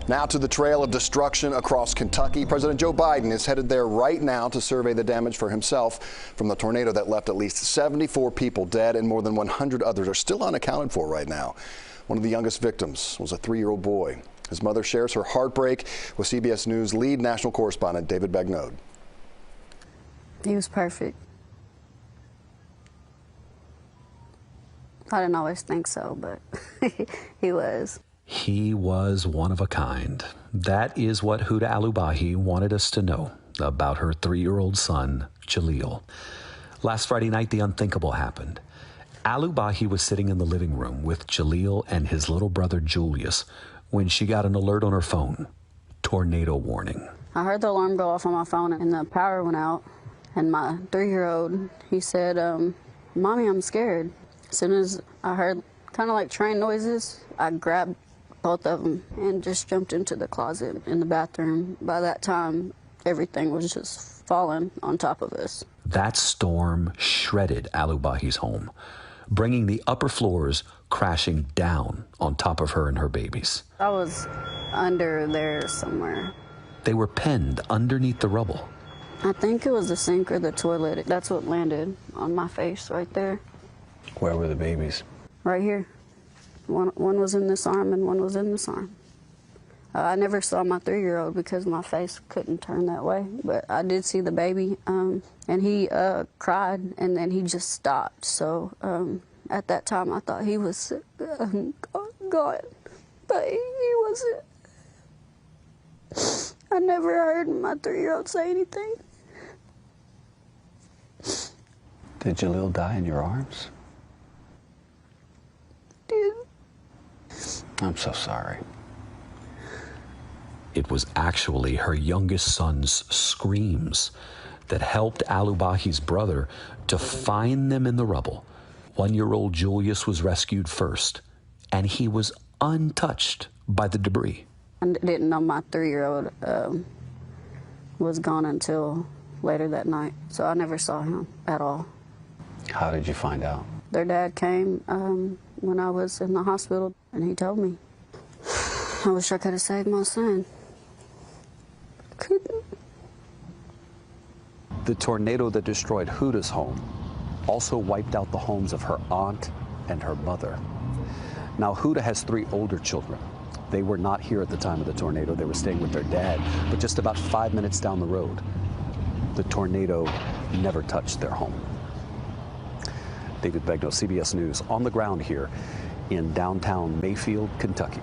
Now to the trail of destruction across Kentucky. President Joe Biden is headed there right now to survey the damage for himself from the tornado that left at least 74 people dead and more than 100 others are still unaccounted for right now. One of the youngest victims was a 3-year-old boy. His mother shares her heartbreak with CBS News lead national correspondent David Begnaud. He was perfect. I didn't always think so, but he was. He was one of a kind. That is what Huda Alubahi wanted us to know about her 3-year-old son, Jaleel. Last Friday night, the unthinkable happened. Alubahi was sitting in the living room with Jaleel and his little brother, Julius, when she got an alert on her phone. Tornado warning. I heard the alarm go off on my phone and the power went out. And my 3-year-old, he said, Mommy, I'm scared. As soon as I heard kind of like train noises, I grabbed both of them and just jumped into the closet in the bathroom. By that time, everything was just falling on top of us. That storm shredded Alubahi's home, bringing the upper floors crashing down on top of her and her babies. I was under there somewhere. They were penned underneath the rubble. I think it was the sink or the toilet. That's what landed on my face right there. Where were the babies? Right here. One was in this arm and one was in this arm. I never saw my 3-year-old because my face couldn't turn that way, but I did see the baby, and he cried, and then he just stopped. So at that time, I thought he was gone, but he wasn't. I never heard my 3-year-old say anything. Did Jaleel die in your arms? Did. I'm so sorry. It was actually her youngest son's screams that helped Alubahi's brother to find them in the rubble. 1-year-old Julius was rescued first, and he was untouched by the debris. I didn't know my 3-year-old was gone until later that night, so I never saw him at all. How did you find out? Their dad came when I was in the hospital, and he told me. I wish I could have saved my son. Couldn't. The tornado that destroyed Huda's home also wiped out the homes of her aunt and her mother. Now, Huda has 3 older children. They were not here at the time of the tornado. They were staying with their dad, but just about 5 minutes down the road, the tornado never touched their home. David Begnaud, CBS News, on the ground here in downtown Mayfield, Kentucky.